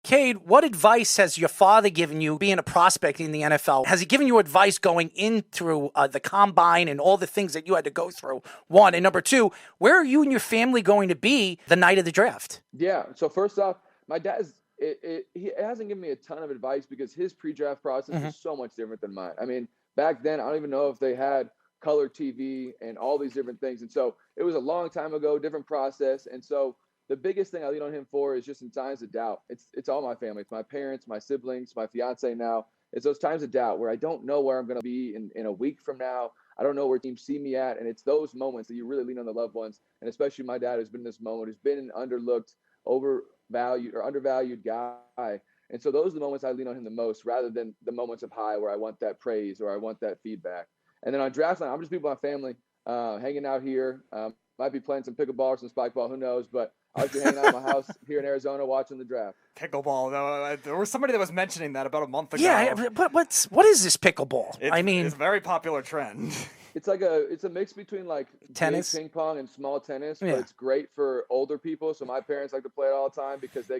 Kade, what advice has your father given you being a prospect in the NFL? Has he given you advice going in through the combine and all the things that you had to go through? One. And number two, where are you and your family going to be the night of the draft? Yeah. So first off, my dad's he hasn't given me a ton of advice because his pre-draft process was so much different than mine. I mean, back then, I don't even know if they had color TV and all these different things. And so it was a long time ago, different process. And so the biggest thing I lean on him for is just in times of doubt. It's all my family. It's my parents, my siblings, my fiance now. It's those times of doubt where I don't know where I'm going to be in a week from now. I don't know where teams see me at. And it's those moments that you really lean on the loved ones. And especially my dad who's been in this moment, who's been an underlooked, overvalued or undervalued guy. And so those are the moments I lean on him the most rather than the moments of high where I want that praise or I want that feedback. And then on draft night, I'm just people with my family hanging out here. Might be playing some pickleball or some spike ball, who knows? But I'll be hanging out at my house here in Arizona watching the draft. Pickleball, though. There was somebody that was mentioning that about a month ago. Yeah, but what is this pickleball? It's a very popular trend. It's a mix between like tennis, ping pong, and small tennis, but it's great for older people. So my parents like to play it all the time because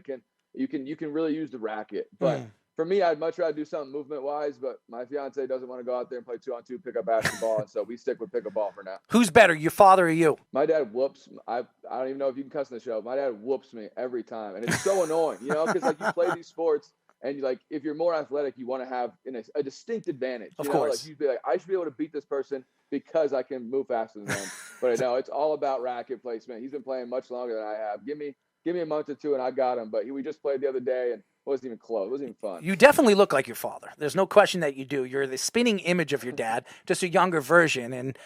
you can really use the racket. But for me, I'd much rather do something movement wise. But my fiance doesn't want to go out there and play 2-on-2 pickup basketball, and so we stick with pickleball for now. Who's better, your father or you? My dad whoops. I don't even know if you can cuss in the show. My dad whoops me every time, and it's so annoying, because like you play these sports. And if you're more athletic, you want to have a distinct advantage. Of course. Like you'd be like, I should be able to beat this person because I can move faster than them. But no, it's all about racket placement. He's been playing much longer than I have. Give me a month or two and I got him. But we just played the other day and it wasn't even close. It wasn't even fun. You definitely look like your father. There's no question that you do. You're the spinning image of your dad, just a younger version, and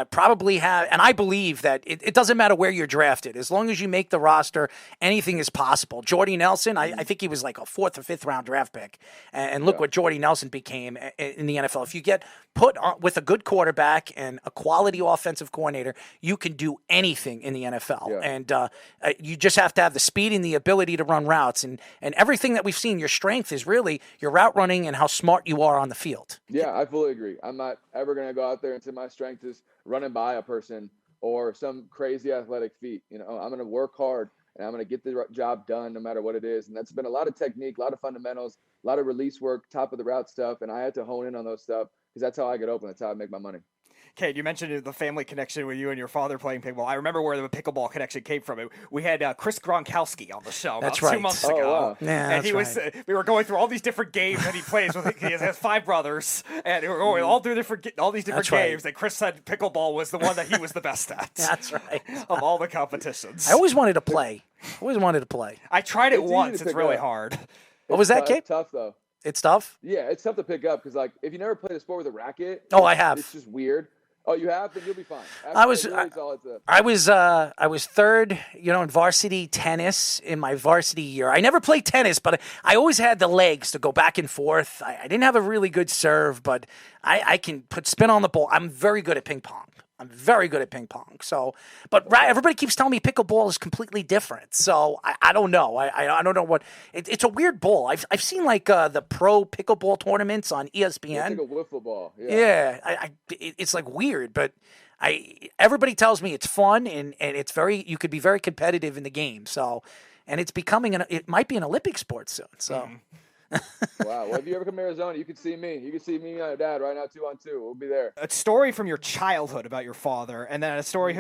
probably have. And I believe that it doesn't matter where you're drafted, as long as you make the roster, anything is possible. Jordy Nelson, I think he was like a 4th or 5th round draft pick, and look what Jordy Nelson became in the NFL. If you get put with a good quarterback and a quality offensive coordinator, you can do anything in the NFL, and you just have to have the speed and the ability to run routes, and everything that we've seen. Your strength is really your route running and how smart you are on the field. Yeah, I fully agree. I'm not ever going to go out there and say my strength is running by a person or some crazy athletic feat. I'm going to work hard and I'm going to get the job done no matter what it is. And that's been a lot of technique, a lot of fundamentals, a lot of release work, top of the route stuff. And I had to hone in on those stuff because that's how I get open. That's how I make my money. Kate, you mentioned the family connection with you and your father playing pickleball. I remember where the pickleball connection came from. We had Chris Gronkowski on the show about 2 months ago. Oh, wow. Yeah, and we were going through all these different games that he plays with. He has 5 brothers, and we were going all through all these different games. And Chris said pickleball was the one that he was the best at. That's right. Of all the competitions. I always wanted to play. I tried it once. It's really hard. What was that, Kate? It's tough, though. It's tough? Yeah, it's tough to pick up because, if you never played a sport with a racket. Oh, I have. It's just weird. Oh, you have? Then you'll be fine. I was 3rd, in varsity tennis in my varsity year. I never played tennis, but I always had the legs to go back and forth. I didn't have a really good serve, but I can put spin on the ball. I'm very good at ping pong. So, but everybody keeps telling me pickleball is completely different. So I don't know. I don't know what. It's a weird ball. I've seen the pro pickleball tournaments on ESPN. It's like a wiffle ball. Yeah. It's like weird, but everybody tells me it's fun and it's you could be very competitive in the game. So, and it's becoming it might be an Olympic sport soon. So. Wow. Well, if you ever come to Arizona, you can see me. You can see me and my dad right now 2-on-2. We'll be there. A story from your childhood about your father, and then a story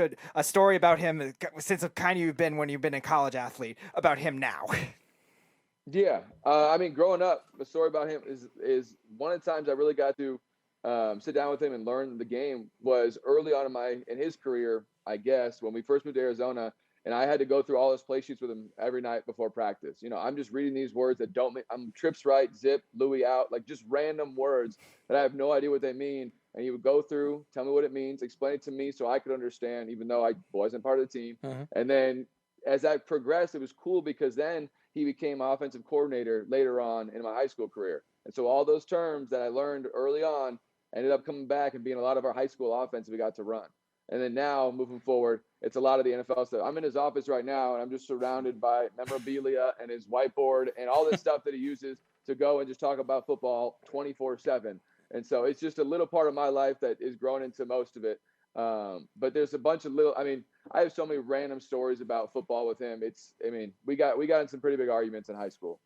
about him since you've been when you've been a college athlete, about him now. Yeah. Growing up, the story about him is one of the times I really got to sit down with him and learn the game was early on in his career, I guess, when we first moved to Arizona. And I had to go through all his play sheets with him every night before practice. I'm just reading these words that I'm trips right, zip, Louis out, just random words that I have no idea what they mean. And he would go through, tell me what it means, explain it to me so I could understand, even though I wasn't part of the team. Mm-hmm. And then as I progressed, it was cool because then he became offensive coordinator later on in my high school career. And so all those terms that I learned early on ended up coming back and being a lot of our high school offense we got to run. And then now, moving forward, it's a lot of the NFL stuff. I'm in his office right now, and I'm just surrounded by memorabilia and his whiteboard and all this stuff that he uses to go and just talk about football 24/7. And so it's just a little part of my life that is grown into most of it. But there's a bunch of I have so many random stories about football with him. We got in some pretty big arguments in high school.